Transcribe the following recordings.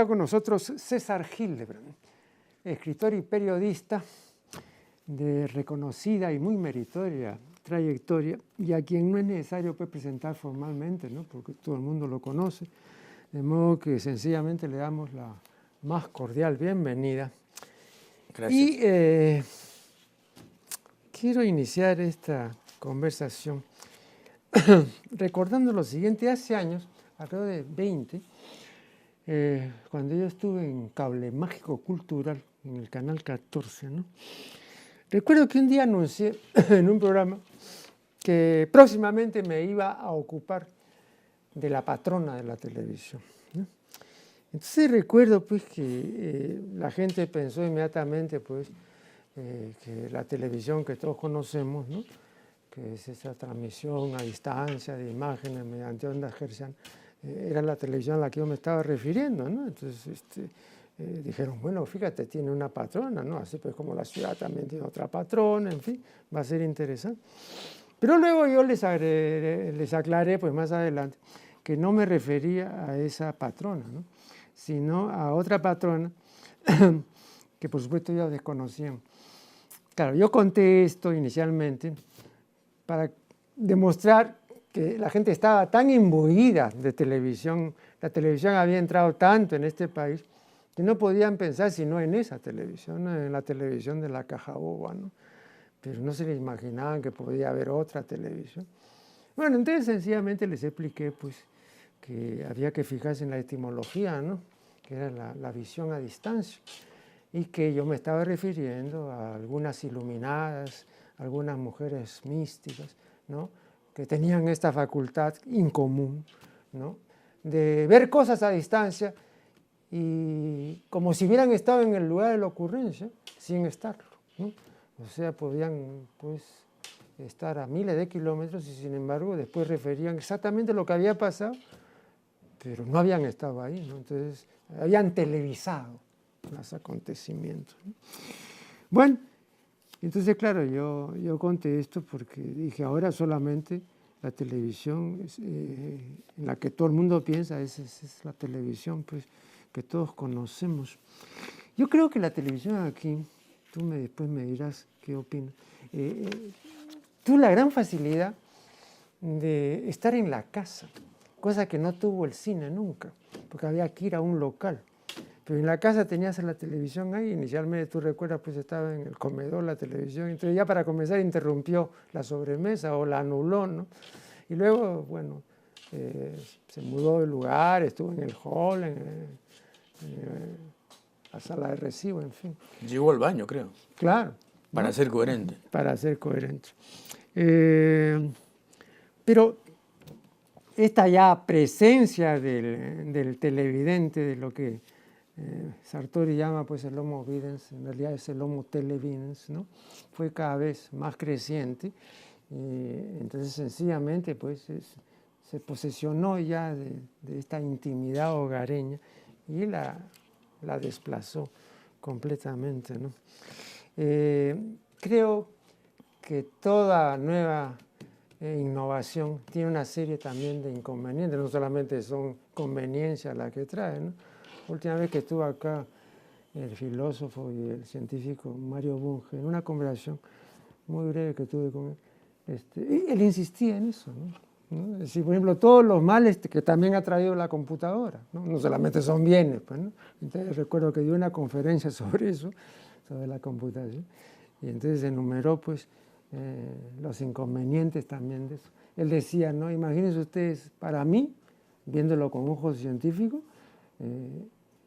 Está con nosotros César Hildebrand, escritor y periodista de reconocida y muy meritoria trayectoria, y a quien no es necesario presentar formalmente, ¿no? Porque todo el mundo lo conoce, de modo que sencillamente le damos la más cordial bienvenida. Gracias. Y quiero iniciar esta conversación recordando lo siguiente. Hace años, alrededor de 20, cuando yo estuve en Cable Mágico Cultural, en el Canal 14, ¿no? Recuerdo que un día anuncié en un programa que próximamente me iba a ocupar de la patrona de la televisión, ¿no? Entonces recuerdo pues que la gente pensó inmediatamente pues que la televisión que todos conocemos, ¿no? Que es esa transmisión a distancia de imágenes mediante ondas hertzianas, era la televisión a la que yo me estaba refiriendo, ¿no? Entonces dijeron, bueno, fíjate, tiene una patrona, ¿no? Así pues como la ciudad también tiene otra patrona, en fin, va a ser interesante. Pero luego yo les aclaré pues más adelante que no me refería a esa patrona, ¿no? Sino a otra patrona que por supuesto ya desconocían. Claro, yo conté esto inicialmente para demostrar que la gente estaba tan imbuida de televisión, la televisión había entrado tanto en este país, que no podían pensar sino en esa televisión, en la televisión de la caja boba, ¿no? Pero no se les imaginaban que podía haber otra televisión. Bueno, entonces sencillamente les expliqué pues, que había que fijarse en la etimología, ¿no? Que era la visión a distancia, y que yo me estaba refiriendo a algunas iluminadas, algunas mujeres místicas, ¿no? Que tenían esta facultad incomún, ¿no? De ver cosas a distancia y como si hubieran estado en el lugar de la ocurrencia sin estarlo, ¿no? O sea, podían pues estar a miles de kilómetros y sin embargo después referían exactamente lo que había pasado, pero no habían estado ahí, ¿no? Entonces habían televisado los acontecimientos, ¿no? Bueno, entonces claro, yo conté esto porque dije, ahora solamente la televisión en la que todo el mundo piensa es la televisión pues, que todos conocemos. Yo creo que la televisión aquí, después me dirás qué opinas, tuvo la gran facilidad de estar en la casa, cosa que no tuvo el cine nunca, porque había que ir a un local. Pero en la casa tenías la televisión ahí, inicialmente tú recuerdas pues estaba en el comedor la televisión, entonces ya para comenzar interrumpió la sobremesa o la anuló, ¿no? Y luego, bueno, se mudó de lugar, estuvo en el hall, en la sala de recibo, en fin. Llegó al baño, creo. Claro. Para, ¿no?, ser coherente. Para ser coherente. Pero esta ya presencia del televidente, de lo que Sartori llama pues el homo videns, en realidad es el homo televidens, ¿no? Fue cada vez más creciente, entonces sencillamente pues se posesionó ya de esta intimidad hogareña y la desplazó completamente, ¿no? Creo que toda nueva innovación tiene una serie también de inconvenientes, no solamente son conveniencias las que trae, ¿no? La última vez que estuvo acá el filósofo y el científico Mario Bunge, en una conversación muy breve que tuve con él, él insistía en eso, ¿no? Es decir, por ejemplo, todos los males que también ha traído la computadora, ¿no? No solamente son bienes, pues, ¿no? Entonces recuerdo que dio una conferencia sobre eso, sobre la computación, y entonces enumeró pues los inconvenientes también de eso. Él decía, ¿no? Imagínense ustedes, para mí, viéndolo con ojos científicos,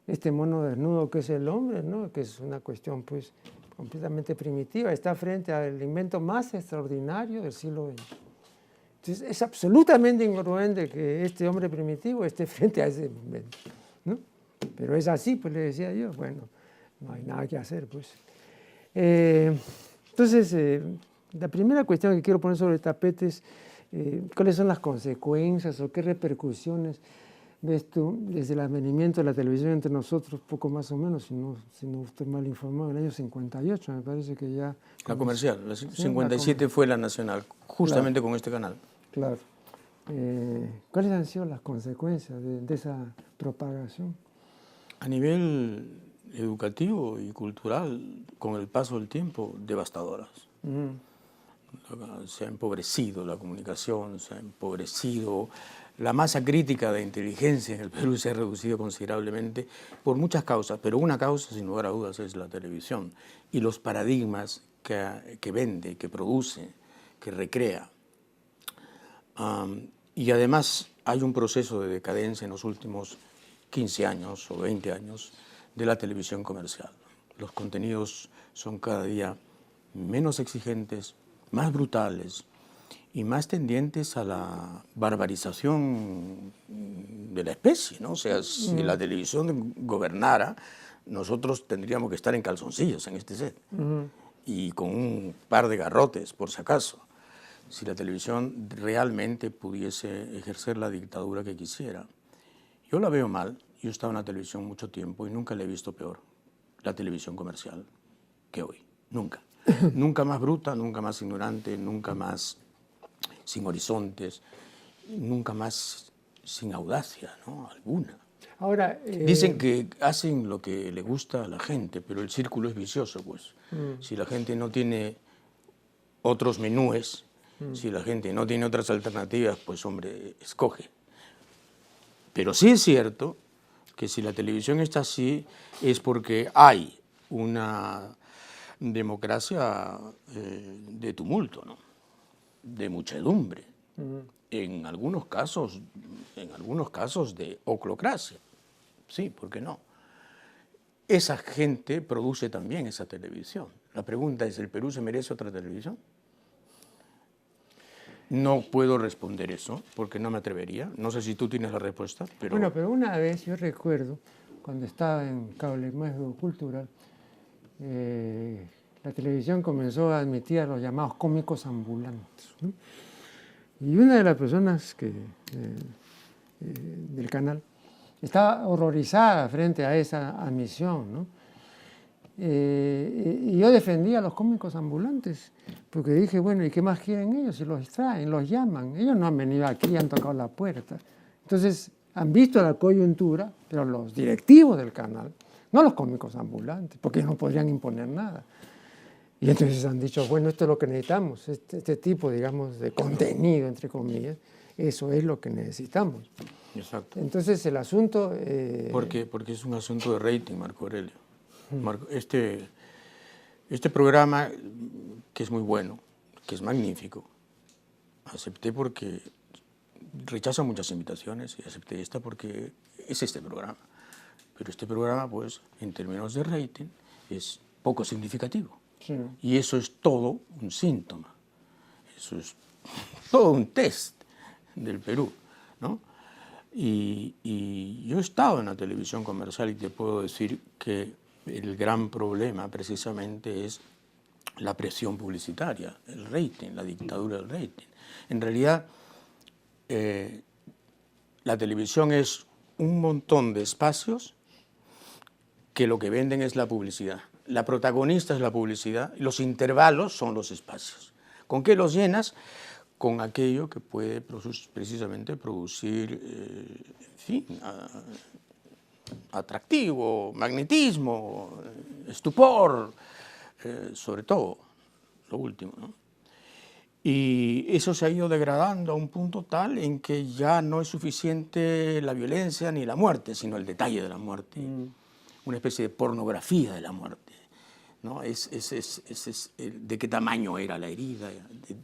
este mono desnudo que es el hombre, ¿no? Que es una cuestión pues completamente primitiva, está frente al invento más extraordinario del siglo XX. Entonces es absolutamente incongruente que este hombre primitivo esté frente a ese invento, ¿no? Pero es así, pues le decía yo, bueno, no hay nada que hacer, pues. Entonces, la primera cuestión que quiero poner sobre el tapete es cuáles son las consecuencias o qué repercusiones ves tú desde el advenimiento de la televisión entre nosotros, poco más o menos, si no estoy mal informado, en el año 58 me parece que ya... La comercial, la 57 fue la nacional, justamente claro, con este canal. Claro. ¿Cuáles han sido las consecuencias de esa propagación? A nivel educativo y cultural, con el paso del tiempo, devastadoras. Se ha empobrecido la comunicación, se ha empobrecido la masa crítica de inteligencia en el Perú, se ha reducido considerablemente por muchas causas, pero una causa sin lugar a dudas es la televisión y los paradigmas que vende, que produce, que recrea. Y además hay un proceso de decadencia en los últimos 15 años o 20 años de la televisión comercial. Los contenidos son cada día menos exigentes, más brutales y más tendientes a la barbarización de la especie, ¿no? O sea, si la televisión gobernara, nosotros tendríamos que estar en calzoncillos en este set y con un par de garrotes, por si acaso, si la televisión realmente pudiese ejercer la dictadura que quisiera. Yo la veo mal. Yo he estado en la televisión mucho tiempo y nunca la he visto peor, la televisión comercial, que hoy. Nunca. Nunca más bruta, nunca más ignorante, nunca más sin horizontes, nunca más sin audacia, ¿no? Alguna. Ahora, dicen que hacen lo que le gusta a la gente, pero el círculo es vicioso, pues. Si la gente no tiene otros menúes, si la gente no tiene otras alternativas, pues hombre, escoge. Pero sí es cierto que si la televisión está así es porque hay una democracia de tumulto, ¿no? De muchedumbre, en algunos casos de oclocracia. Sí, ¿por qué no? Esa gente produce también esa televisión. La pregunta es, ¿el Perú se merece otra televisión? No puedo responder eso, porque no me atrevería. No sé si tú tienes la respuesta, pero... Bueno, pero una vez yo recuerdo, cuando estaba en Cable Mágico Cultural, la televisión comenzó a admitir a los llamados cómicos ambulantes, ¿no? Y una de las personas del canal estaba horrorizada frente a esa admisión, ¿no? Y yo defendía a los cómicos ambulantes, porque dije, bueno, ¿y qué más quieren ellos? Si los traen, los llaman. Ellos no han venido aquí, han tocado la puerta. Entonces, han visto la coyuntura, pero los directivos del canal, no los cómicos ambulantes, porque ellos no podrían imponer nada. Y entonces han dicho, bueno, esto es lo que necesitamos, este tipo, digamos, de contenido, entre comillas, eso es lo que necesitamos. Exacto. Entonces, el asunto... Porque es un asunto de rating, Marco Aurelio. Este programa, que es muy bueno, que es magnífico, acepté porque rechazo muchas invitaciones y acepté esta porque es este programa. Pero este programa, pues, en términos de rating, es poco significativo. Sí. Y eso es todo un síntoma. Eso es todo un test del Perú, ¿no? Y yo he estado en la televisión comercial y te puedo decir que el gran problema precisamente es la presión publicitaria, el rating, la dictadura del rating. En realidad, la televisión es un montón de espacios que lo que venden es la publicidad. La protagonista es la publicidad y los intervalos son los espacios. ¿Con qué los llenas? Con aquello que puede precisamente producir, en fin, atractivo, magnetismo, estupor, sobre todo, lo último, ¿no? Y eso se ha ido degradando a un punto tal en que ya no es suficiente la violencia ni la muerte, sino el detalle de la muerte, una especie de pornografía de la muerte, ¿no? De qué tamaño era la herida,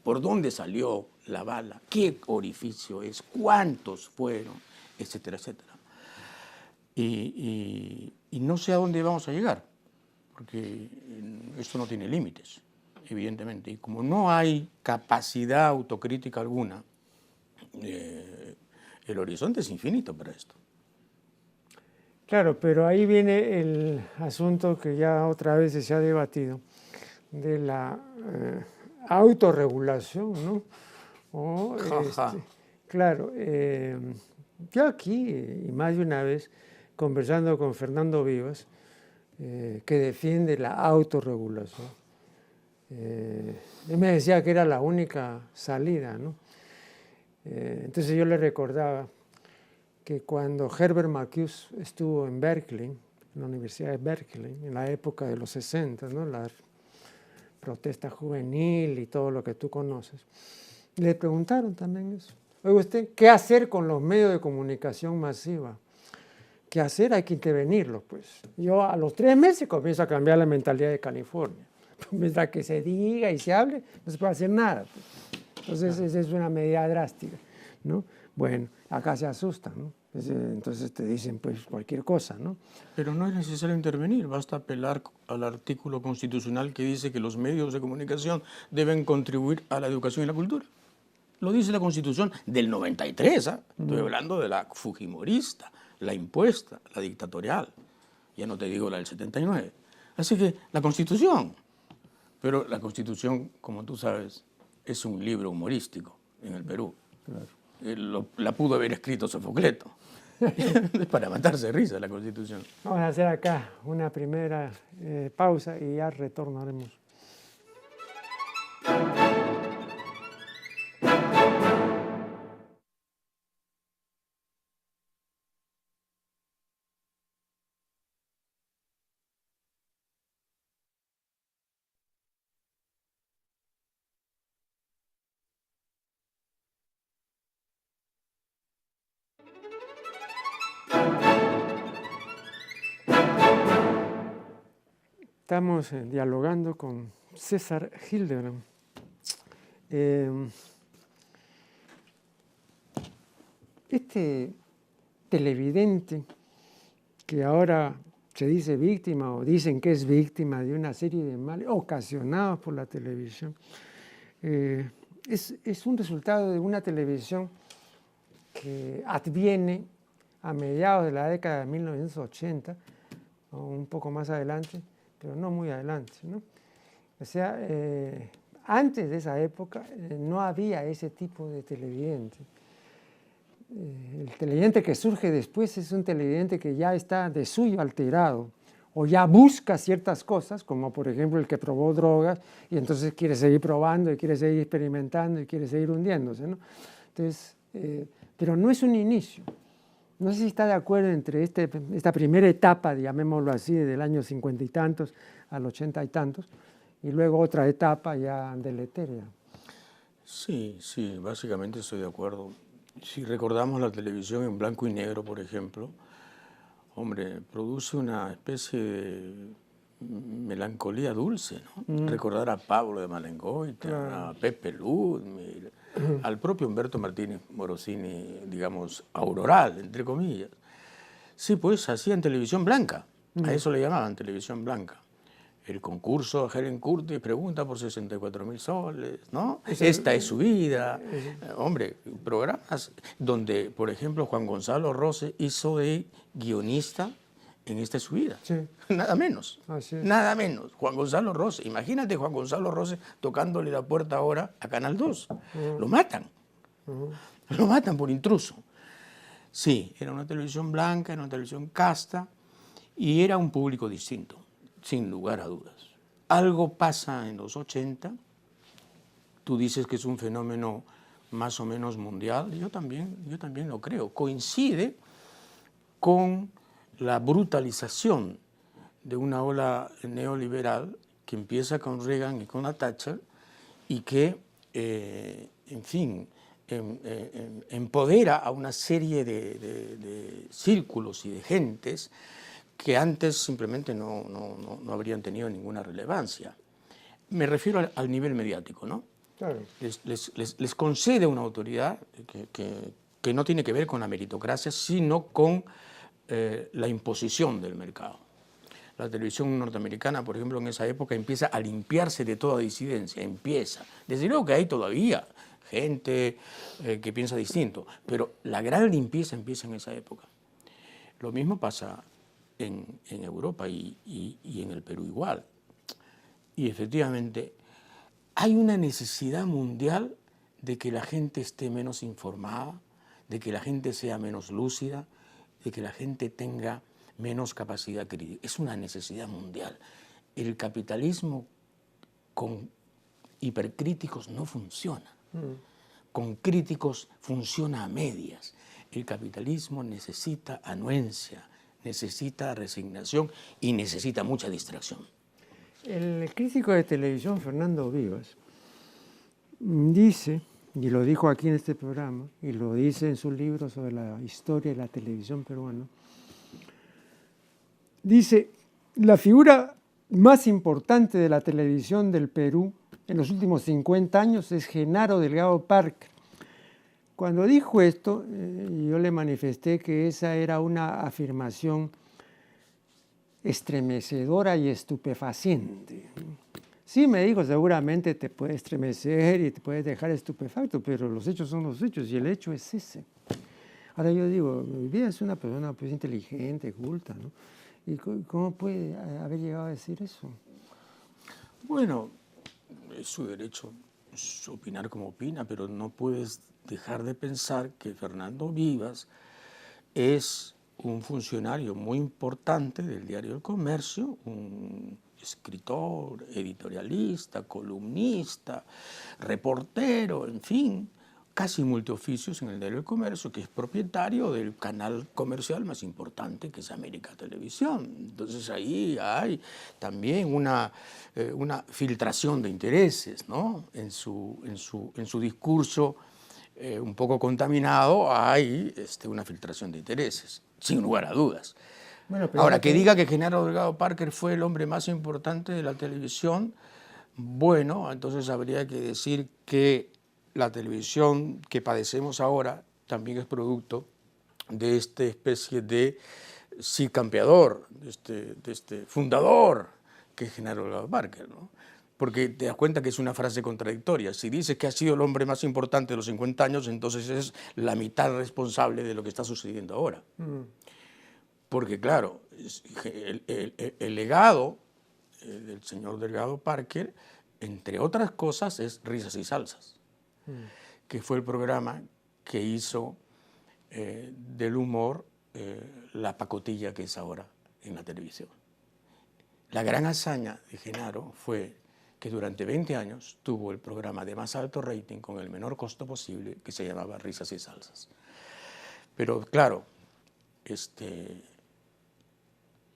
por dónde salió la bala, qué orificio es, cuántos fueron, etcétera, etcétera. Y no sé a dónde vamos a llegar, porque esto no tiene límites, evidentemente. Y como no hay capacidad autocrítica alguna, el horizonte es infinito para esto. Claro, pero ahí viene el asunto que ya otra vez se ha debatido, de la autorregulación, ¿no? O, claro, yo aquí, y más de una vez, conversando con Fernando Vivas, que defiende la autorregulación, él me decía que era la única salida, ¿no? Entonces yo le recordaba que cuando Herbert Marcuse estuvo en Berkeley, en la Universidad de Berkeley, en la época de los 60, ¿no? La protesta juvenil y todo lo que tú conoces. Le preguntaron también eso. Oiga usted, ¿qué hacer con los medios de comunicación masiva? ¿Qué hacer? Hay que intervenirlos, pues. Yo a los 3 meses comienzo a cambiar la mentalidad de California. Mientras que se diga y se hable, no se puede hacer nada, pues. Entonces, esa es una medida drástica, ¿no? Bueno, acá se asustan, ¿no? Entonces te dicen pues cualquier cosa, ¿no? Pero no es necesario intervenir, basta apelar al artículo constitucional que dice que los medios de comunicación deben contribuir a la educación y la cultura. Lo dice la Constitución del 93, ¿eh? Estoy hablando de la fujimorista, la impuesta, la dictatorial. Ya no te digo la del 79. Así que la Constitución. Pero la Constitución, como tú sabes, es un libro humorístico en el Perú. Claro. La pudo haber escrito Sofocleto. Es para matarse de risa la Constitución. Vamos a hacer acá una primera pausa y ya retornaremos. Estamos dialogando con César Hildebrand. Este televidente que ahora se dice víctima o dicen que es víctima de una serie de males ocasionados por la televisión, es un resultado de una televisión que adviene a mediados de la década de 1980, o un poco más adelante, pero no muy adelante, ¿no? O sea, antes de esa época no había ese tipo de televidente. El televidente que surge después es un televidente que ya está de suyo alterado o ya busca ciertas cosas, como por ejemplo el que probó drogas y entonces quiere seguir probando y quiere seguir experimentando y quiere seguir hundiéndose, ¿no? Entonces, pero no es un inicio. No sé si está de acuerdo entre esta primera etapa, llamémoslo así, del año 50 y tantos al 80 y tantos, y luego otra etapa ya deletérea. Sí, sí, básicamente estoy de acuerdo. Si recordamos la televisión en blanco y negro, por ejemplo, hombre, produce una especie de melancolía dulce, ¿no? Recordar a Pablo de Malengoita, claro, a Pepe Ludmil, al propio Humberto Martínez Morosini, digamos, auroral, entre comillas. Sí, pues hacían televisión blanca, a eso le llamaban televisión blanca. El concurso Helen Curtis pregunta por 64.000 soles, ¿no? Esta es su vida. Hombre, programas donde, por ejemplo, Juan Gonzalo Rose hizo de guionista en Esta es su vida. Sí. Nada menos. Nada menos. Juan Gonzalo Rose. Imagínate Juan Gonzalo Rose tocándole la puerta ahora a Canal 2. Lo matan. Lo matan por intruso. Sí, era una televisión blanca, era una televisión casta y era un público distinto, sin lugar a dudas. Algo pasa en los 80, tú dices que es un fenómeno más o menos mundial, yo también lo creo. Coincide con la brutalización de una ola neoliberal que empieza con Reagan y con la Thatcher y que, en fin, empodera a una serie de círculos y de gentes que antes simplemente no habrían tenido ninguna relevancia. Me refiero al nivel mediático, ¿no? Claro. Les concede una autoridad que no tiene que ver con la meritocracia, sino con la imposición del mercado. La televisión norteamericana, por ejemplo, en esa época empieza a limpiarse de toda disidencia, empieza. Desde luego que hay todavía gente que piensa distinto, pero la gran limpieza empieza en esa época. Lo mismo pasa en Europa y en el Perú igual. Y efectivamente hay una necesidad mundial de que la gente esté menos informada, de que la gente sea menos lúcida, de que la gente tenga menos capacidad crítica. Es una necesidad mundial. El capitalismo con hipercríticos no funciona. Con críticos funciona a medias. El capitalismo necesita anuencia, necesita resignación y necesita mucha distracción. El crítico de televisión Fernando Vivas dice, y lo dijo aquí en este programa, y lo dice en su libro sobre la historia de la televisión peruana, dice, la figura más importante de la televisión del Perú en los últimos 50 años es Genaro Delgado Parker. Cuando dijo esto, yo le manifesté que esa era una afirmación estremecedora y estupefaciente. Sí, me dijo, seguramente te puede estremecer y te puede dejar estupefacto, pero los hechos son los hechos y el hecho es ese. Ahora yo digo, mi vida es una persona pues, inteligente, culta, ¿no? ¿Y cómo puede haber llegado a decir eso? Bueno, es su derecho opinar como opina, pero no puedes dejar de pensar que Fernando Vivas es un funcionario muy importante del diario El Comercio, un escritor, editorialista, columnista, reportero, en fin, casi multioficios en el diario El Comercio, que es propietario del canal comercial más importante, que es América Televisión. Entonces ahí hay también una filtración de intereses, ¿no? En su discurso un poco contaminado hay una filtración de intereses, sin lugar a dudas. Bueno, pero ahora, que diga que Genaro Delgado Parker fue el hombre más importante de la televisión, bueno, entonces habría que decir que la televisión que padecemos ahora también es producto de esta especie de sí campeador, de este fundador que es Genaro Delgado Parker, ¿no? Porque te das cuenta que es una frase contradictoria. Si dices que ha sido el hombre más importante de los 50 años, entonces es la mitad responsable de lo que está sucediendo ahora. Porque claro, el legado del señor Delgado Parker, entre otras cosas, es Risas y Salsas, que fue el programa que hizo del humor la pacotilla que es ahora en la televisión. La gran hazaña de Genaro fue que durante 20 años tuvo el programa de más alto rating con el menor costo posible, que se llamaba Risas y Salsas. Pero claro,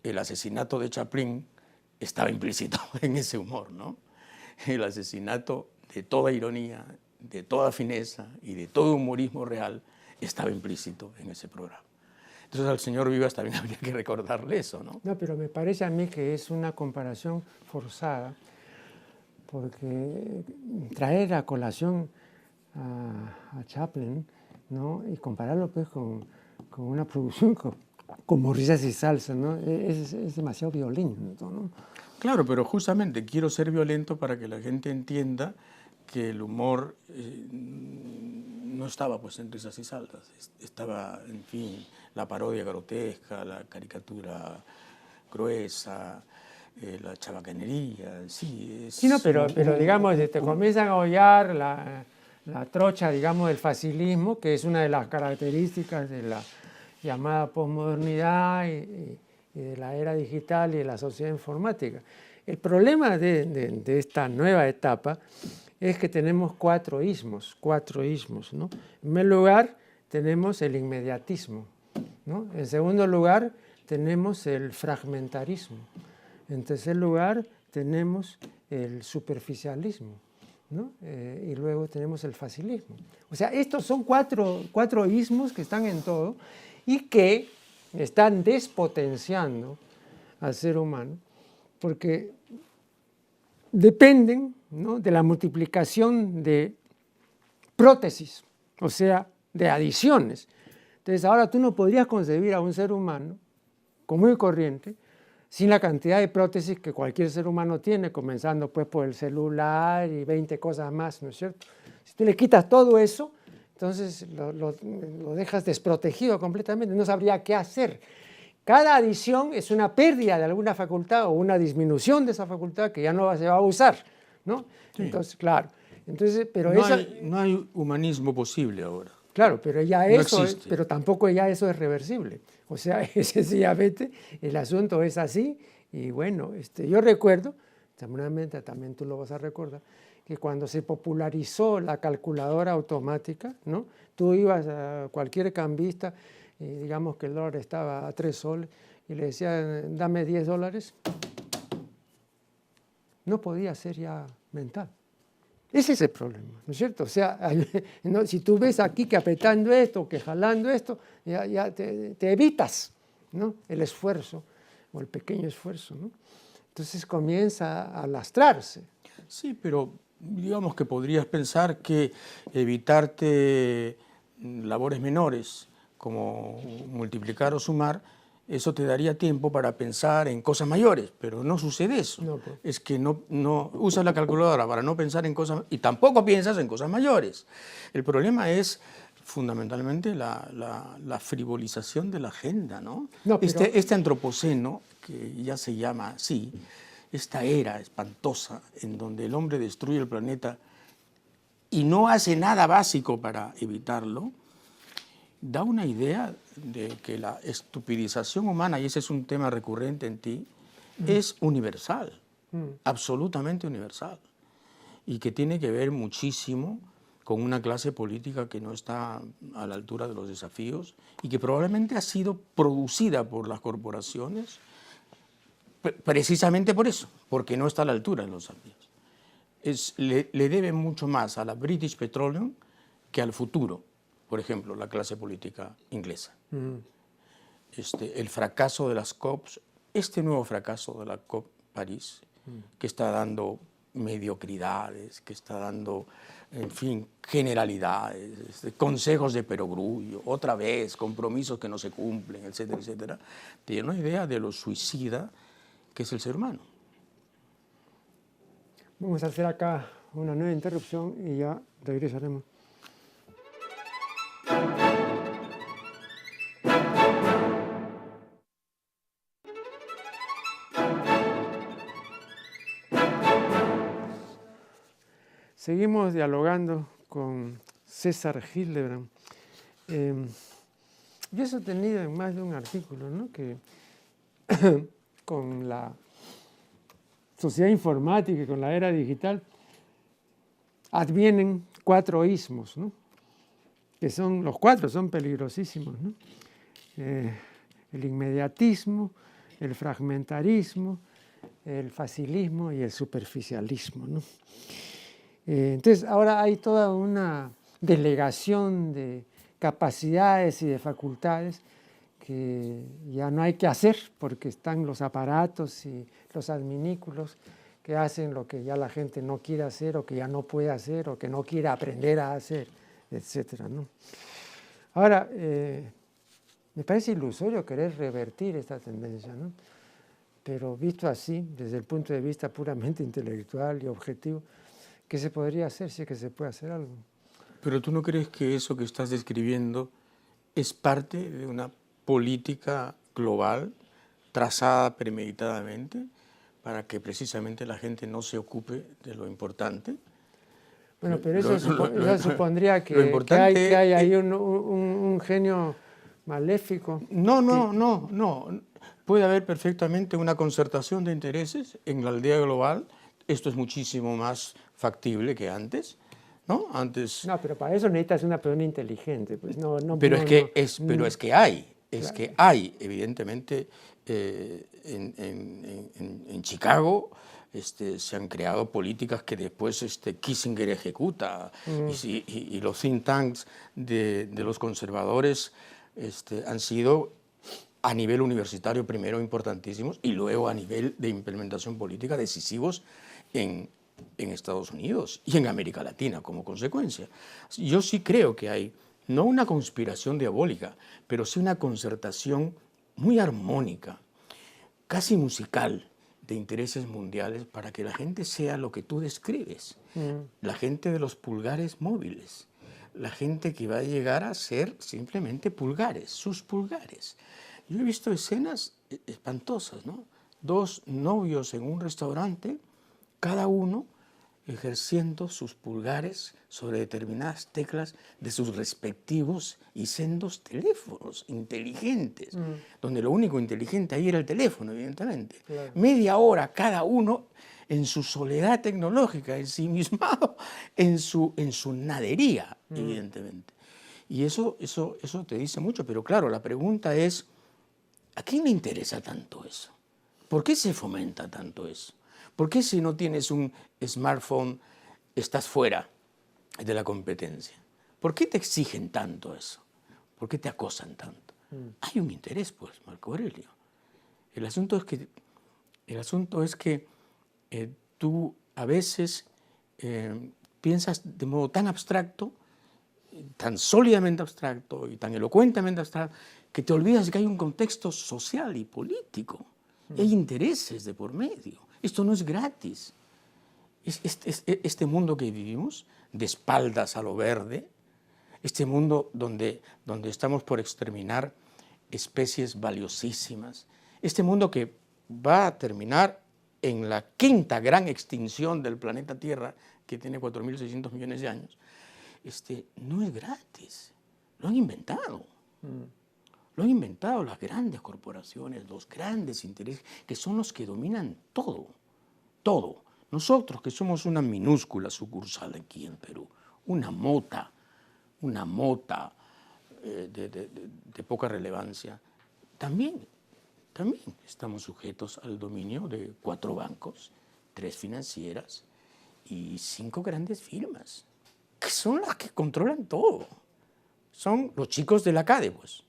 el asesinato de Chaplin estaba implícito en ese humor, ¿no? El asesinato de toda ironía, de toda fineza y de todo humorismo real estaba implícito en ese programa. Entonces al señor Vivas también habría que recordarle eso, ¿no? No, pero me parece a mí que es una comparación forzada, porque traer a colación a Chaplin, ¿no? Y compararlo pues con una producción como Risas y Salsa, ¿no? Es demasiado violento, ¿no? Claro, pero justamente quiero ser violento para que la gente entienda que el humor no estaba pues en Risas y Salsas, estaba, en fin, la parodia grotesca, la caricatura gruesa, la chabacanería, sí. Sí, no, pero digamos, te comienzan a hollar la trocha, digamos, del facilismo, que es una de las características de la llamada posmodernidad y de la era digital y de la sociedad informática. El problema de esta nueva etapa es que tenemos cuatro ismos, ¿no? En primer lugar, tenemos el inmediatismo, ¿no? En segundo lugar, tenemos el fragmentarismo. En tercer lugar, tenemos el superficialismo, ¿no? Y luego tenemos el facilismo. O sea, estos son cuatro ismos que están en todo y que están despotenciando al ser humano porque dependen, ¿no?, de la multiplicación de prótesis, o sea, de adiciones. Entonces, ahora tú no podrías concebir a un ser humano común y corriente sin la cantidad de prótesis que cualquier ser humano tiene, comenzando pues por el celular y 20 cosas más, ¿no es cierto? Si tú le quitas todo eso, entonces lo dejas desprotegido completamente, no sabría qué hacer. Cada adición es una pérdida de alguna facultad o una disminución de esa facultad que ya no se va a usar, ¿no? Sí. Entonces, claro. Entonces, pero no hay humanismo posible ahora. Claro, pero ya eso, pero tampoco ya eso es reversible. O sea, sencillamente el asunto es así y bueno, yo recuerdo, seguramente también tú lo vas a recordar, que cuando se popularizó la calculadora automática, ¿no? Tú ibas a cualquier cambista, digamos que el dólar estaba a 3 soles, y le decía, dame $10, no podía ser ya mental. Ese es el problema, ¿no es cierto? O sea, no, si tú ves aquí que apretando esto, que jalando esto, ya te evitas, ¿no?, el esfuerzo o el pequeño esfuerzo, ¿no? Entonces comienza a lastrarse. Sí, pero digamos que podrías pensar que evitarte labores menores, como multiplicar o sumar, eso te daría tiempo para pensar en cosas mayores, pero no sucede eso. No, pues. Es que no usas la calculadora para no pensar en cosas, y tampoco piensas en cosas mayores. El problema es fundamentalmente la frivolización de la agenda, ¿no? No, pero... Este antropoceno, que ya se llama así, esta era espantosa en donde el hombre destruye el planeta y no hace nada básico para evitarlo, da una idea de que la estupidización humana, y ese es un tema recurrente en ti, es universal, absolutamente universal, y que tiene que ver muchísimo con una clase política que no está a la altura de los desafíos y que probablemente ha sido producida por las corporaciones precisamente por eso, porque no está a la altura de los desafíos. Le debe mucho más a la British Petroleum que al futuro, por ejemplo, la clase política inglesa. El fracaso de las COPs, este nuevo fracaso de la COP París, que está dando mediocridades, que está dando, en fin, generalidades, consejos de perogrullo, otra vez, compromisos que no se cumplen, etcétera, etcétera, tiene una idea de lo suicida que es el ser humano. Vamos a hacer acá una nueva interrupción y ya regresaremos. Seguimos dialogando con César Hildebrand. Yo he sostenido en más de un artículo, ¿no?, que con la sociedad informática y con la era digital advienen 4 ismos, ¿no?, que son, los 4 son peligrosísimos, ¿no? El inmediatismo, el fragmentarismo, el facilismo y el superficialismo, ¿no? Entonces ahora hay toda una delegación de capacidades y de facultades que ya no hay que hacer porque están los aparatos y los adminículos que hacen lo que ya la gente no quiere hacer o que ya no puede hacer o que no quiere aprender a hacer, etcétera, ¿no? Ahora, me parece ilusorio querer revertir esta tendencia, ¿no? Pero visto así, desde el punto de vista puramente intelectual y objetivo, ¿qué se podría hacer si es que se puede hacer algo? Pero ¿tú no crees que eso que estás describiendo es parte de una política global trazada premeditadamente para que precisamente la gente no se ocupe de lo importante? Bueno, pero eso supondría que hay ahí un genio maléfico. No. Puede haber perfectamente una concertación de intereses en la aldea global. Esto es muchísimo más factible que antes, ¿no? Antes. No, pero para eso necesitas una persona inteligente, pues Pero es que hay, evidentemente, en Chicago se han creado políticas que después Kissinger ejecuta y los think tanks de los conservadores han sido a nivel universitario primero importantísimos y luego a nivel de implementación política decisivos en Estados Unidos y en América Latina como consecuencia. Yo sí creo que hay no una conspiración diabólica, pero sí una concertación muy armónica, casi musical, de intereses mundiales para que la gente sea lo que tú describes, la gente de los pulgares móviles, la gente que va a llegar a ser simplemente pulgares, sus pulgares. Yo he visto escenas espantosas, ¿no? 2 novios en un restaurante, cada uno ejerciendo sus pulgares sobre determinadas teclas de sus respectivos y sendos teléfonos inteligentes, donde lo único inteligente ahí era el teléfono, evidentemente. Claro. Media hora cada uno en su soledad tecnológica, ensimismado, en su nadería, evidentemente. Y eso te dice mucho, pero claro, la pregunta es, ¿A quién le interesa tanto eso? ¿Por qué se fomenta tanto eso? ¿Por qué si no tienes un smartphone estás fuera de la competencia? ¿Por qué te exigen tanto eso? ¿Por qué te acosan tanto? Hay un interés, pues, Marco Aurelio. El asunto es que tú a veces piensas de modo tan abstracto, tan sólidamente abstracto y tan elocuentemente abstracto, que te olvidas de que hay un contexto social y político. Y hay intereses de por medio. Esto no es gratis. Este mundo que vivimos, de espaldas a lo verde, este mundo donde estamos por exterminar especies valiosísimas, este mundo que va a terminar en la quinta gran extinción del planeta Tierra, que tiene 4.600 millones de años, no es gratis. Lo han inventado. Lo han inventado las grandes corporaciones, los grandes intereses, que son los que dominan todo, todo. Nosotros, que somos una minúscula sucursal aquí en Perú, una mota de poca relevancia, también estamos sujetos al dominio de 4 bancos, 3 financieras y 5 grandes firmas, que son las que controlan todo. Son los chicos de la CADE, pues,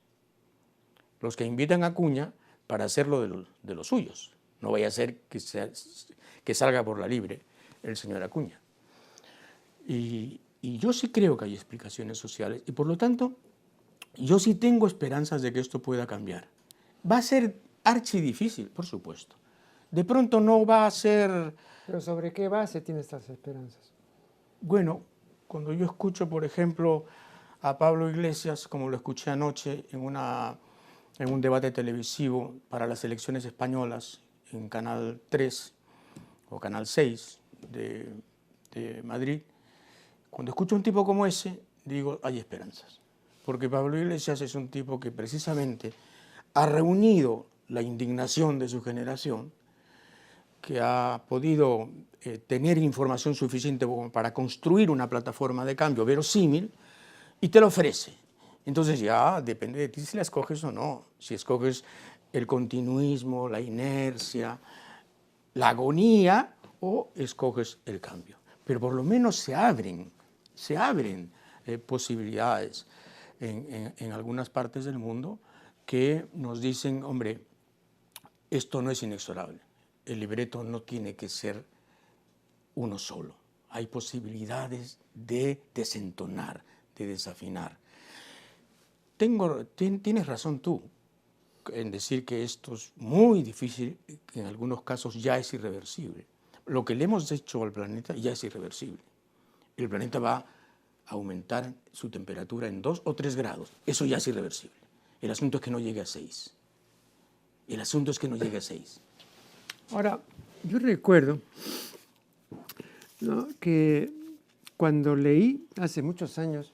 los que invitan a Acuña para hacerlo de los suyos. No vaya a ser que salga por la libre el señor Acuña. Y yo sí creo que hay explicaciones sociales y por lo tanto yo sí tengo esperanzas de que esto pueda cambiar. Va a ser archidifícil, por supuesto. De pronto no va a ser... ¿Pero sobre qué base tiene estas esperanzas? Bueno, cuando yo escucho, por ejemplo, a Pablo Iglesias, como lo escuché anoche en un debate televisivo para las elecciones españolas en Canal 3 o Canal 6 de Madrid, cuando escucho a un tipo como ese, digo, hay esperanzas. Porque Pablo Iglesias es un tipo que precisamente ha reunido la indignación de su generación, que ha podido tener información suficiente para construir una plataforma de cambio verosímil y te lo ofrece. Entonces ya depende de ti si la escoges o no. Si escoges el continuismo, la inercia, la agonía o escoges el cambio. Pero por lo menos se abren posibilidades en algunas partes del mundo que nos dicen, hombre, esto no es inexorable. El libreto no tiene que ser uno solo. Hay posibilidades de desentonar, de desafinar. Tienes razón tú en decir que esto es muy difícil, que en algunos casos ya es irreversible. Lo que le hemos hecho al planeta ya es irreversible. El planeta va a aumentar su temperatura en 2 o 3 grados. Eso ya es irreversible. El asunto es que no llegue a 6. El asunto es que no llegue a 6. Ahora, yo recuerdo, ¿no?, que cuando leí hace muchos años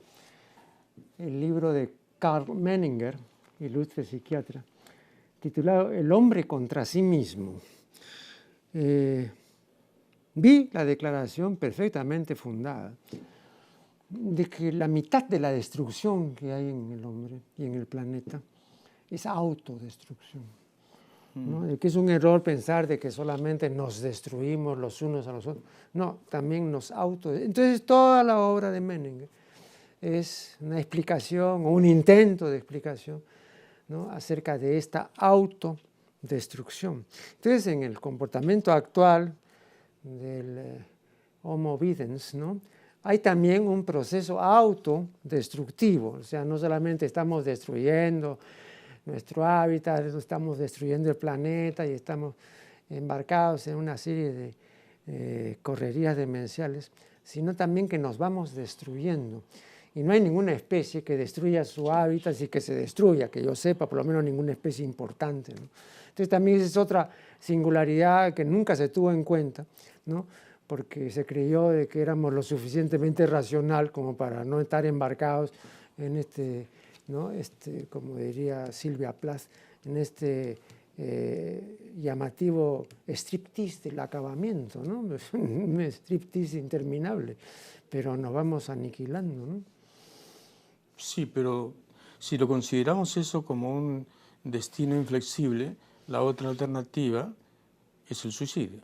el libro de Karl Menninger, ilustre psiquiatra, titulado El hombre contra sí mismo, vi la declaración perfectamente fundada de que la mitad de la destrucción que hay en el hombre y en el planeta es autodestrucción. ¿No? De que es un error pensar de que solamente nos destruimos los unos a los otros. No, también nos Entonces toda la obra de Menninger es una explicación o un intento de explicación, ¿no?, acerca de esta autodestrucción. Entonces en el comportamiento actual del Homo videns, ¿no?, hay también un proceso autodestructivo. O sea, no solamente estamos destruyendo nuestro hábitat, estamos destruyendo el planeta y estamos embarcados en una serie de correrías demenciales, sino también que nos vamos destruyendo. Y no hay ninguna especie que destruya su hábitat y que se destruya, que yo sepa, por lo menos ninguna especie importante, ¿no? Entonces también esa es otra singularidad que nunca se tuvo en cuenta, ¿no?, porque se creyó de que éramos lo suficientemente racional como para no estar embarcados en ¿no?, como diría Silvia Plath, en llamativo striptease del acabamiento, ¿no? Un striptease interminable, pero nos vamos aniquilando, ¿no? Sí, pero si lo consideramos eso como un destino inflexible, la otra alternativa es el suicidio,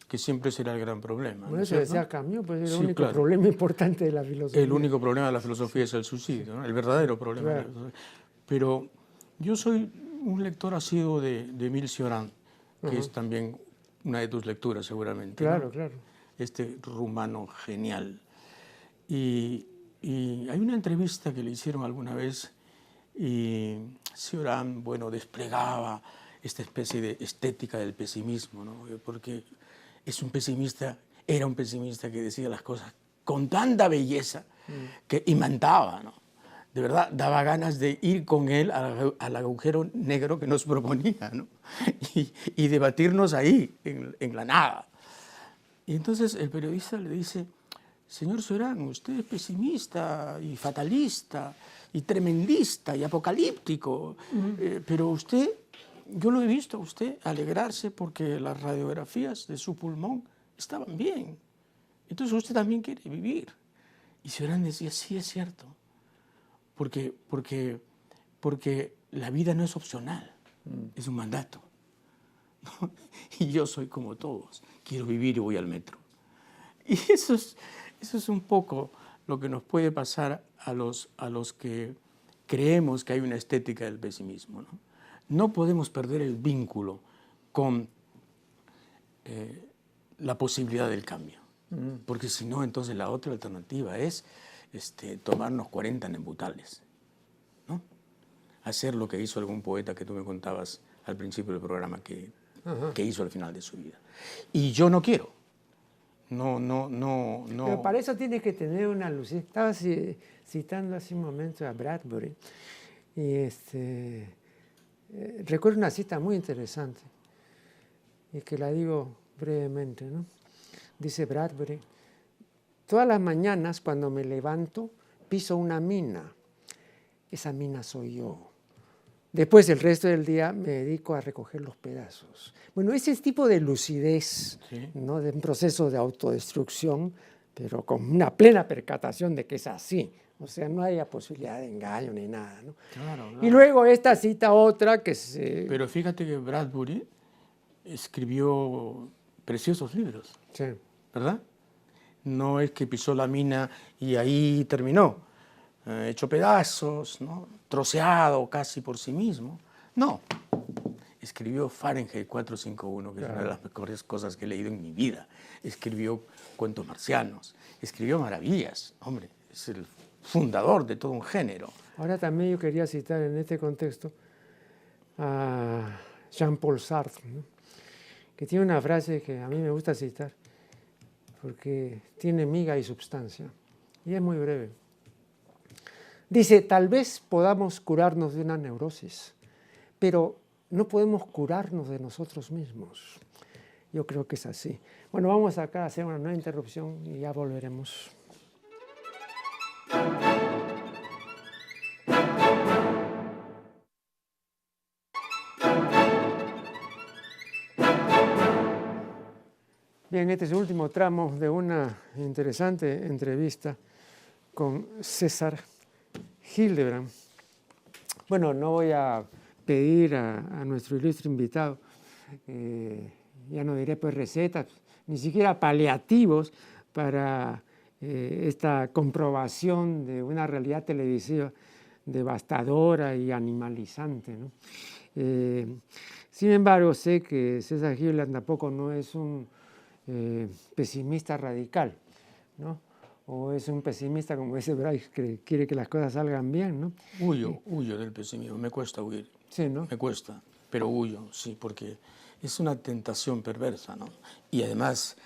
que siempre será el gran problema. Bueno, ¿no es eso cierto? decía Camus, pues es el Sí, único claro. problema importante de la filosofía. El único problema de la filosofía es el suicidio, ¿no? El verdadero problema. Claro. De la filosofía. Pero yo soy un lector asiduo de Émile Cioran, que es también una de tus lecturas seguramente. Claro, ¿no? claro. Este rumano genial. Y hay una entrevista que le hicieron alguna vez y Cioran, bueno, desplegaba esta especie de estética del pesimismo, ¿no? Porque es un pesimista, era un pesimista que decía las cosas con tanta belleza que imantaba, ¿no? De verdad, daba ganas de ir con él al agujero negro que nos proponía, ¿no? Y debatirnos ahí, en la nada. Y entonces el periodista le dice, señor Cioran, usted es pesimista y fatalista y tremendista y apocalíptico, pero usted, yo lo he visto a usted alegrarse porque las radiografías de su pulmón estaban bien. Entonces usted también quiere vivir. Y Cioran decía, sí, es cierto, porque la vida no es opcional, es un mandato. ¿No? Y yo soy como todos, quiero vivir y voy al metro. Y eso es un poco lo que nos puede pasar a los que creemos que hay una estética del pesimismo, ¿no? No podemos perder el vínculo con la posibilidad del cambio, porque si no, entonces la otra alternativa es tomarnos 40 nembutales, ¿no? Hacer lo que hizo algún poeta que tú me contabas al principio del programa que hizo al final de su vida. Y yo no quiero. No. Pero para eso tienes que tener una lucidez. Estaba citando hace un momento a Bradbury y recuerdo una cita muy interesante y que la digo brevemente, ¿no? Dice Bradbury, todas las mañanas cuando me levanto piso una mina. Esa mina soy yo. Después, el resto del día me dedico a recoger los pedazos. Bueno, ese tipo de lucidez, sí, ¿no? De un proceso de autodestrucción, pero con una plena percatación de que es así. O sea, no hay posibilidad de engaño ni nada, ¿no? Claro. Y luego esta cita otra que se... Pero fíjate que Bradbury escribió preciosos libros, Sí. ¿verdad? No es que pisó la mina y ahí terminó, hecho pedazos, ¿no? Troceado casi por sí mismo. No, escribió Fahrenheit 451, que es una de las mejores cosas que he leído en mi vida. Escribió Cuentos marcianos, escribió maravillas. Hombre, es el fundador de todo un género. Ahora también yo quería citar en este contexto a Jean-Paul Sartre, ¿no? Que tiene una frase que a mí me gusta citar, porque tiene miga y substancia, y es muy breve. Dice, tal vez podamos curarnos de una neurosis, pero no podemos curarnos de nosotros mismos. Yo creo que es así. Bueno, vamos acá a hacer una nueva interrupción y ya volveremos. Bien, este es el último tramo de una interesante entrevista con César Hildebrand. Bueno, no voy a pedir a nuestro ilustre invitado, ya no diré pues recetas, ni siquiera paliativos para esta comprobación de una realidad televisiva devastadora y animalizante, ¿no? Sin embargo, sé que César Hildebrand tampoco no es un pesimista radical, ¿no? O es un pesimista, como dice Bryce, que quiere que las cosas salgan bien, ¿no? Huyo del pesimismo, me cuesta huir. Sí, ¿no? Me cuesta, pero huyo, sí, porque es una tentación perversa, ¿no? Y además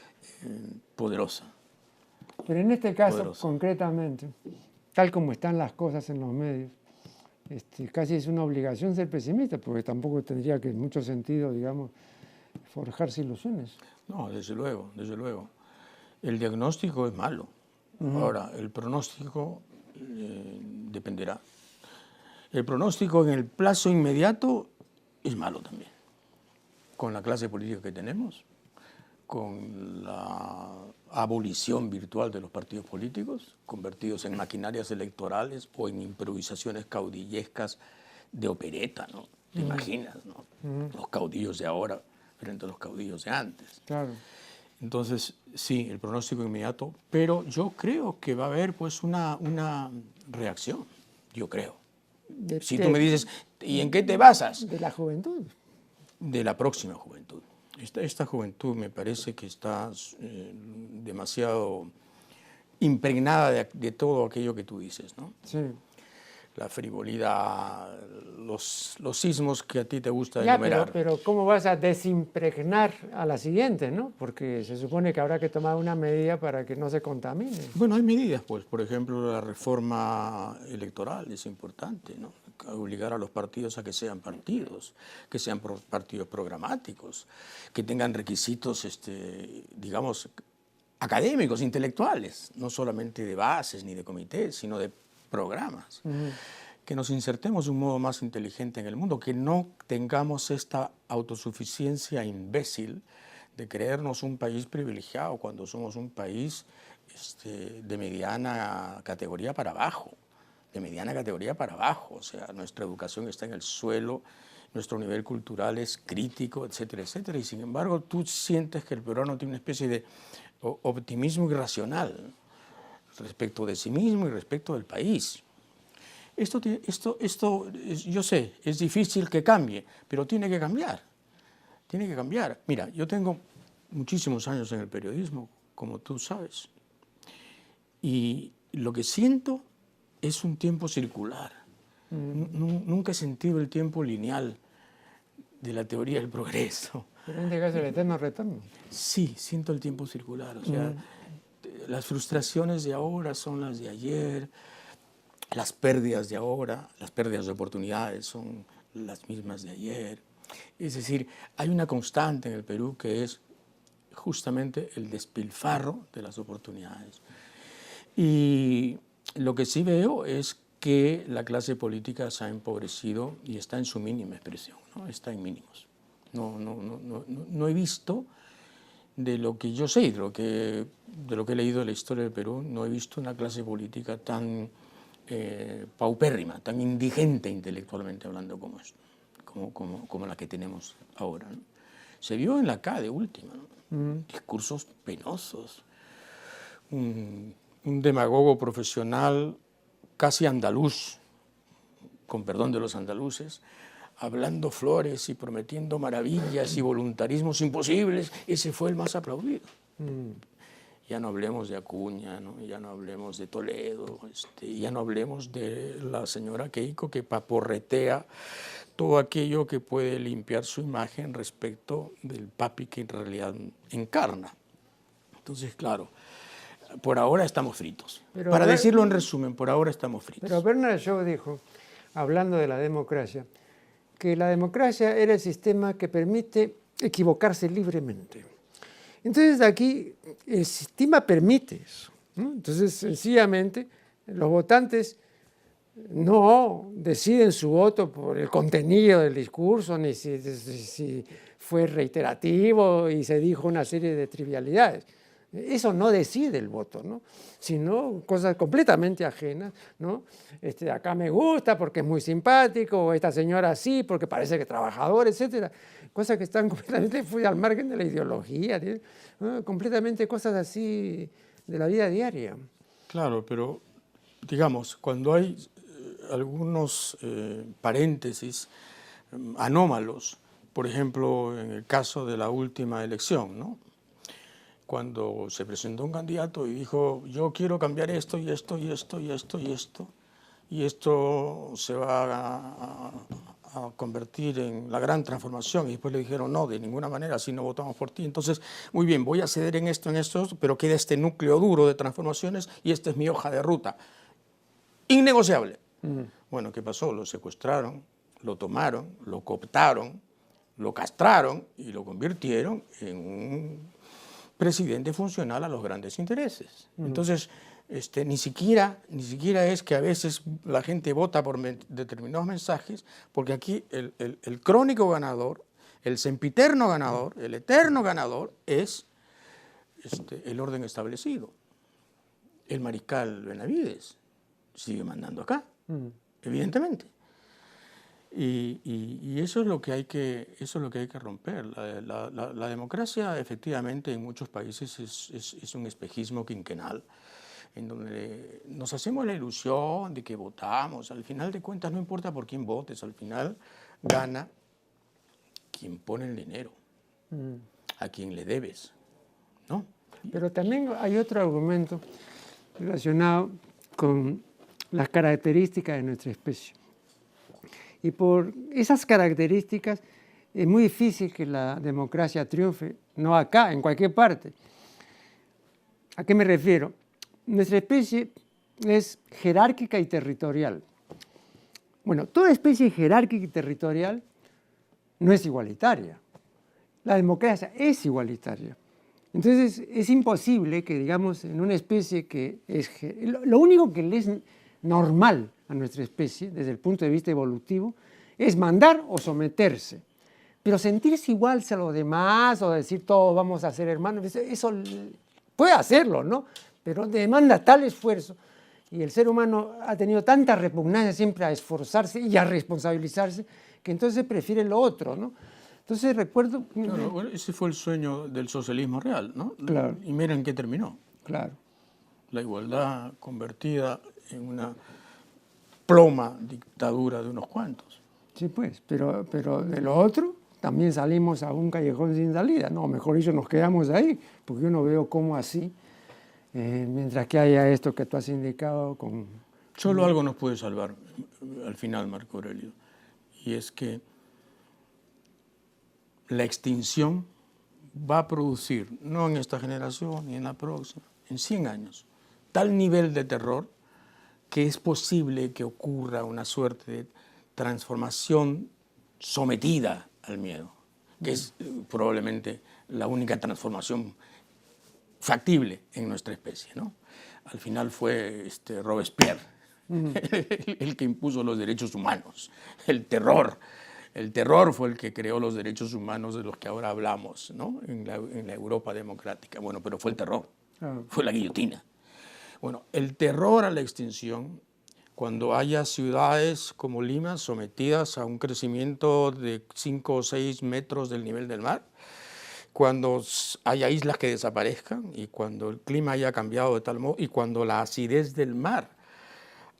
poderosa. Pero en este caso, poderosa. concretamente, tal como están las cosas en los medios, casi es una obligación ser pesimista, porque tampoco tendría que en mucho sentido, digamos, forjarse ilusiones. No, desde luego, desde luego. El diagnóstico es malo. Ahora, el pronóstico dependerá. El pronóstico en el plazo inmediato es malo también. Con la clase política que tenemos, con la abolición virtual de los partidos políticos, convertidos en maquinarias electorales o en improvisaciones caudillescas de opereta, ¿no? ¿Te imaginas, no? Los caudillos de ahora frente a los caudillos de antes. Claro. Entonces, sí, el pronóstico inmediato, pero yo creo que va a haber pues una reacción, yo creo. Si tú me dices, ¿y en qué te basas? De la juventud. De la próxima juventud. Esta juventud me parece que está demasiado impregnada de todo aquello que tú dices, ¿no? Sí. La frivolidad, los sismos que a ti te gusta Ya, enumerar. pero ¿cómo vas a desimpregnar a la siguiente, no? Porque se supone que habrá que tomar una medida para que no se contamine. Bueno, hay medidas, pues, por ejemplo, la reforma electoral es importante, ¿no? Obligar a los partidos a que sean partidos, que sean partidos programáticos, que tengan requisitos, digamos, académicos, intelectuales, no solamente de bases ni de comités, sino de programas. Que nos insertemos de un modo más inteligente en el mundo, que no tengamos esta autosuficiencia imbécil de creernos un país privilegiado cuando somos un país de mediana categoría para abajo, o sea, nuestra educación está en el suelo, nuestro nivel cultural es crítico, etcétera, etcétera, y sin embargo tú sientes que el peruano tiene una especie de optimismo irracional respecto de sí mismo y respecto del país. Esto, yo sé, es difícil que cambie, pero tiene que cambiar. Tiene que cambiar. Mira, yo tengo muchísimos años en el periodismo, como tú sabes, y lo que siento es un tiempo circular. Nunca he sentido el tiempo lineal de la teoría del progreso. Pero en este caso el eterno retorno. Sí, siento el tiempo circular. O sea, las frustraciones de ahora son las de ayer, las pérdidas de ahora, las pérdidas de oportunidades son las mismas de ayer. Es decir, hay una constante en el Perú que es justamente el despilfarro de las oportunidades. Y lo que sí veo es que la clase política se ha empobrecido y está en su mínima expresión, ¿no? Está en mínimos. No he visto, de lo que yo sé, de lo que he leído de la historia del Perú, no he visto una clase política tan paupérrima, tan indigente intelectualmente hablando como esto, como la que tenemos ahora, ¿no? Se vio en la CA de última, ¿no? Discursos penosos, un demagogo profesional casi andaluz, con perdón de los andaluces, hablando flores y prometiendo maravillas y voluntarismos imposibles. Ese fue el más aplaudido. Ya no hablemos de Acuña, ¿no? Ya no hablemos de Toledo, ya no hablemos de la señora Keiko, que paporretea todo aquello que puede limpiar su imagen respecto del papi que en realidad encarna. Entonces, claro, por ahora estamos fritos. Pero para decirlo en resumen, por ahora estamos fritos. Pero Bernard Shaw dijo, hablando de la democracia, que la democracia era el sistema que permite equivocarse libremente. Entonces aquí el sistema permite eso, ¿no? Entonces sencillamente los votantes no deciden su voto por el contenido del discurso, ni si fue reiterativo y se dijo una serie de trivialidades. Eso no decide el voto, ¿no? Sino cosas completamente ajenas, ¿no? Acá me gusta porque es muy simpático, o esta señora sí porque parece que es trabajador, etcétera. Cosas que están completamente al margen de la ideología, ¿no? Completamente cosas así de la vida diaria. Claro, pero digamos, cuando hay algunos paréntesis anómalos, por ejemplo, en el caso de la última elección, ¿no? Cuando se presentó un candidato y dijo, yo quiero cambiar esto y esto y esto y esto y esto, y esto se va a convertir en la gran transformación, y después le dijeron, no, de ninguna manera, así no votamos por ti. Entonces, muy bien, voy a ceder en esto, pero queda este núcleo duro de transformaciones y esta es mi hoja de ruta. Innegociable. Bueno, ¿qué pasó? Lo secuestraron, lo tomaron, lo cooptaron, lo castraron y lo convirtieron en un presidente funcional a los grandes intereses. Entonces, ni siquiera es que a veces la gente vota por determinados mensajes, porque aquí el crónico ganador, el sempiterno ganador, el eterno ganador es el orden establecido. El mariscal Benavides sigue mandando acá, evidentemente. Y eso es lo que hay que, eso es lo que hay que romper. La democracia, efectivamente, en muchos países es un espejismo quinquenal, en donde nos hacemos la ilusión de que votamos. Al final de cuentas, no importa por quién votes, al final gana quien pone el dinero, a quien le debes, ¿no? Pero también hay otro argumento relacionado con las características de nuestra especie. Y por esas características es muy difícil que la democracia triunfe, no acá, en cualquier parte. ¿A qué me refiero? Nuestra especie es jerárquica y territorial. Bueno, toda especie jerárquica y territorial no es igualitaria. La democracia es igualitaria. Entonces es imposible que, digamos, en una especie que es... Lo único que le es normal a nuestra especie, desde el punto de vista evolutivo, es mandar o someterse. Pero sentirse igual a los demás o decir todos vamos a ser hermanos, eso puede hacerlo, ¿no? Pero demanda tal esfuerzo y el ser humano ha tenido tanta repugnancia siempre a esforzarse y a responsabilizarse que entonces prefiere lo otro, ¿no? Entonces recuerdo... Claro, bueno, ese fue el sueño del socialismo real, ¿no? Claro. Y mira en qué terminó. Claro. La igualdad convertida en una ploma dictadura de unos cuantos. Sí, pues, pero de lo otro también salimos a un callejón sin salida. No, mejor dicho, nos quedamos ahí, porque yo no veo cómo así, mientras que haya esto que tú has indicado con... Solo algo nos puede salvar al final, Marco Aurelio, y es que la extinción va a producir, no en esta generación ni en la próxima, en 100 años, tal nivel de terror que es posible que ocurra una suerte de transformación sometida al miedo, que es probablemente la única transformación factible en nuestra especie, ¿no? Al final fue Robespierre el que impuso los derechos humanos, el terror. El terror fue el que creó los derechos humanos de los que ahora hablamos, ¿no? En la Europa democrática. Bueno, pero fue el terror, fue la guillotina. Bueno, el terror a la extinción, cuando haya ciudades como Lima sometidas a un crecimiento de 5 o 6 metros del nivel del mar, cuando haya islas que desaparezcan y cuando el clima haya cambiado de tal modo y cuando la acidez del mar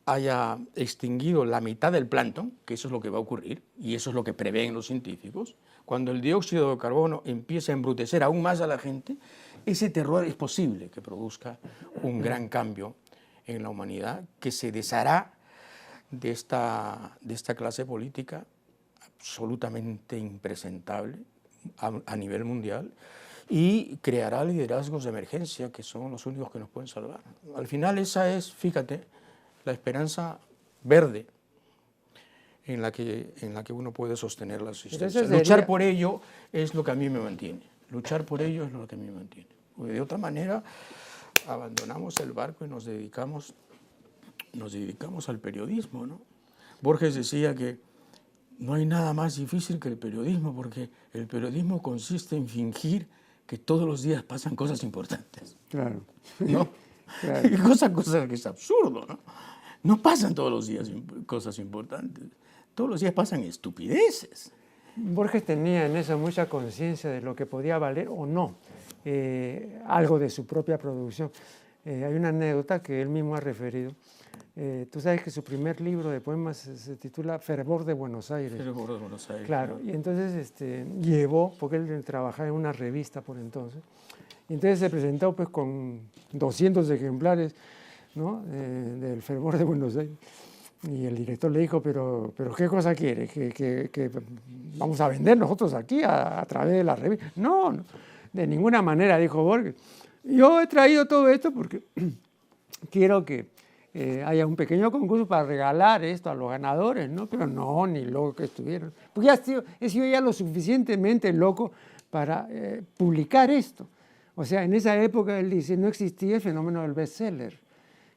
haya extinguido la mitad del plancton, que eso es lo que va a ocurrir y eso es lo que prevén los científicos, cuando el dióxido de carbono empiece a embrutecer aún más a la gente, ese terror es posible que produzca un gran cambio en la humanidad que se deshará de esta clase política absolutamente impresentable a nivel mundial y creará liderazgos de emergencia que son los únicos que nos pueden salvar. Al final esa es, fíjate, la esperanza verde en la que uno puede sostener la existencia. Luchar por ello es lo que a mí me mantiene. Luchar por ello es lo que a mí me mantiene. Porque de otra manera abandonamos el barco y nos dedicamos al periodismo, ¿no? Borges decía que no hay nada más difícil que el periodismo, porque el periodismo consiste en fingir que todos los días pasan cosas importantes. Claro. ¿No? Claro. Cosa que es absurdo, ¿no? No pasan todos los días cosas importantes. Todos los días pasan estupideces. Borges tenía en eso mucha conciencia de lo que podía valer o no algo de su propia producción. Hay una anécdota que él mismo ha referido. Tú sabes que su primer libro de poemas se titula Fervor de Buenos Aires. Fervor de Buenos Aires. Claro, y entonces llevó, porque él trabajaba en una revista por entonces, y entonces se presentó pues con 200 ejemplares, ¿no? Del Fervor de Buenos Aires. Y el director le dijo, pero ¿qué cosa quiere? ¿Que vamos a vender nosotros aquí a través de la revista? No, de ninguna manera, dijo Borges. Yo he traído todo esto porque quiero que haya un pequeño concurso para regalar esto a los ganadores, ¿no? Pero no, ni loco que estuvieron. Porque he sido ya lo suficientemente loco para publicar esto. O sea, en esa época él dice, no existía el fenómeno del bestseller.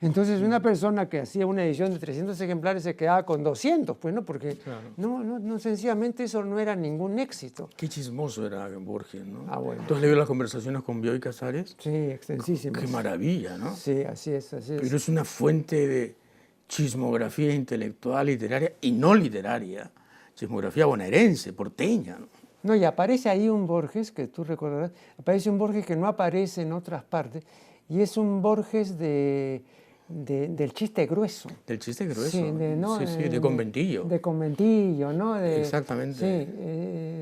Entonces una persona que hacía una edición de 300 ejemplares se quedaba con 200, pues no, porque claro. no, sencillamente eso no era ningún éxito. Qué chismoso era Borges, ¿no? Ah, bueno. ¿Tú has leído las conversaciones con Bioy Casares? Sí, extensísimas. Qué maravilla, ¿no? Sí, así es. Pero es una fuente de chismografía intelectual, literaria y no literaria, sismografía bonaerense, porteña, ¿no? No, y aparece ahí un Borges, que tú recordarás, aparece un Borges que no aparece en otras partes, y es un Borges del chiste grueso. Del chiste grueso. Sí, de conventillo. De conventillo, ¿no? Exactamente.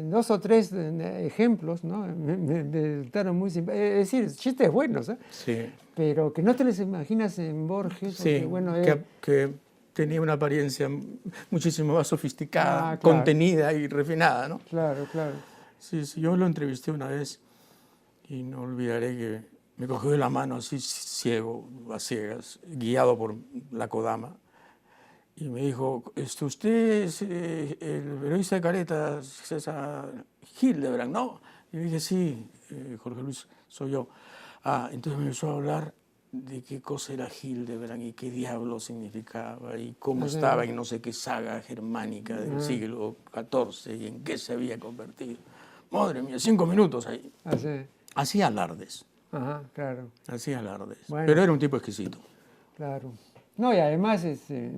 Sí, 2 o 3 ejemplos, ¿no? Me resultaron muy simpáticos. Es decir, chistes buenos, ¿eh? Sí. Pero que no te los imaginas en Borges. Sí, porque, bueno, que tenía una apariencia muchísimo más sofisticada, claro, contenida y refinada, ¿no? Claro, claro. Sí, yo lo entrevisté una vez y no olvidaré que me cogió de la mano así ciego, a ciegas, guiado por la Kodama, y me dijo, usted es el periodista de Caleta, César Hildebrand, ¿no? Y yo dije, sí, Jorge Luis, soy yo. Entonces me empezó a hablar de qué cosa era Hildebrand y qué diablo significaba y cómo estaba en no sé qué saga germánica del siglo XIV y en qué se había convertido. Madre mía, 5 minutos ahí. Hacía alardes. Ajá, claro. Hacía alardes. Bueno, pero era un tipo exquisito. Claro. No, y además ese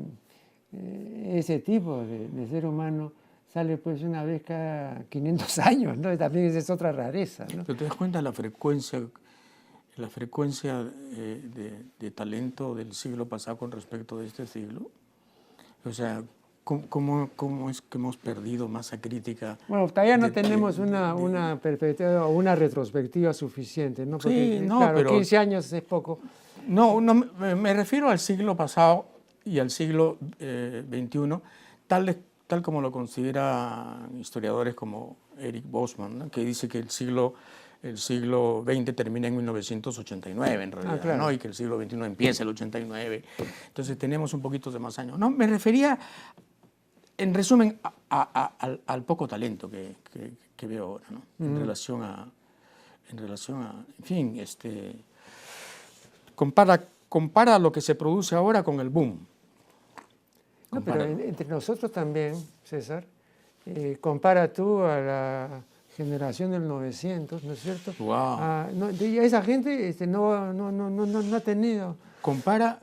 tipo de ser humano sale pues una vez cada 500 años, ¿no? Y también esa es otra rareza, ¿no? Pero te das cuenta la frecuencia de talento del siglo pasado con respecto de este siglo. O sea, ¿cómo es que hemos perdido masa crítica? Bueno, todavía no tenemos una perspectiva o una retrospectiva suficiente, ¿no? Porque, sí, no, claro, pero 15 años es poco. No, me refiero al siglo pasado y al siglo XXI, tal como lo consideran historiadores como Eric Bosman, ¿no? Que dice que el siglo XX termina en 1989 en realidad, claro. ¿no? Y que el siglo XXI empieza el 89. Entonces tenemos un poquito de más años. No, me refería, en resumen, al poco talento que veo ahora, ¿no? En relación a, en fin, compara lo que se produce ahora con el boom. No, pero entre nosotros también, César, compara tú a la generación del 900, ¿no es cierto? Wow. Esa gente no ha tenido... Compara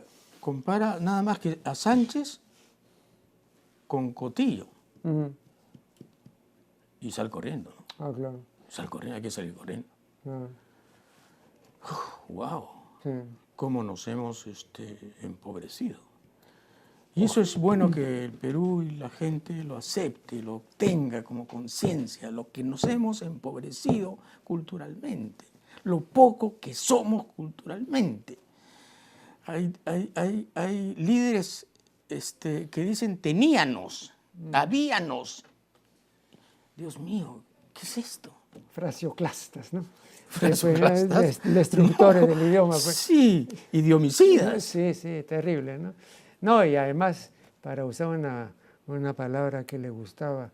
nada más que a Sánchez con Cotillo. Y sal corriendo, ¿no? Claro. Sal corriendo, hay que salir corriendo. Wow. Sí. Cómo nos hemos empobrecido. Y eso es bueno que el Perú y la gente lo acepte, lo tenga como conciencia, lo que nos hemos empobrecido culturalmente, lo poco que somos culturalmente. Hay líderes que dicen teníanos, habíanos. Dios mío, ¿qué es esto? Frasioclastas, ¿no? Frasioclastas. Destructores del idioma. Pues. Sí, idiomicidas. Sí, terrible, ¿no? No, y además, para usar una palabra que le gustaba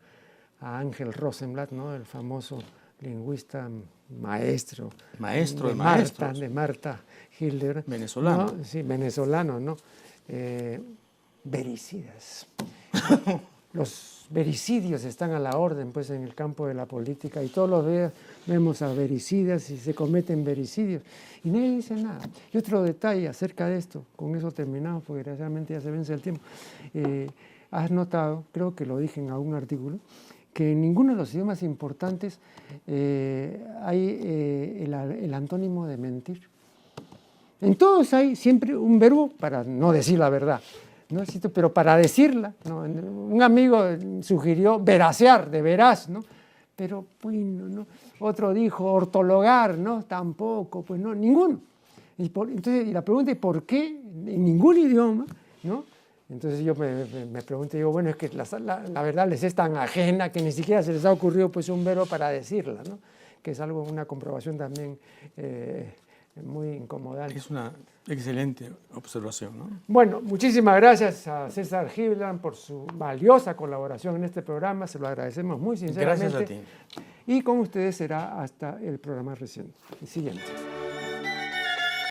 a Ángel Rosenblatt, ¿no? El famoso lingüista maestro de Marta Hildebrand. Venezolano. ¿No? Sí, venezolano, ¿no? Vericidas. Los vericidios están a la orden pues, en el campo de la política y todos los días vemos a vericidas y se cometen vericidios y nadie dice nada. Y otro detalle acerca de esto, con eso terminamos porque desgraciadamente ya se vence el tiempo. Has notado, creo que lo dije en algún artículo, que en ninguno de los idiomas importantes hay el antónimo de mentir. En todos hay siempre un verbo para no decir la verdad. ¿No? Pero para decirla, ¿no? Un amigo sugirió veracear, de veraz, ¿no? Pero bueno, ¿no? Otro dijo ortologar, ¿no? Tampoco, pues no, ninguno. Entonces, la pregunta es ¿por qué en ningún idioma, ¿no? Entonces yo me pregunto, digo, bueno, es que la verdad les es tan ajena que ni siquiera se les ha ocurrido pues un verbo para decirla, ¿no? Que es una comprobación también muy incomodante. Es una excelente observación, ¿no? Bueno, muchísimas gracias a César Hildebrand por su valiosa colaboración en este programa. Se lo agradecemos muy sinceramente. Gracias a ti. Y con ustedes será hasta el programa siguiente.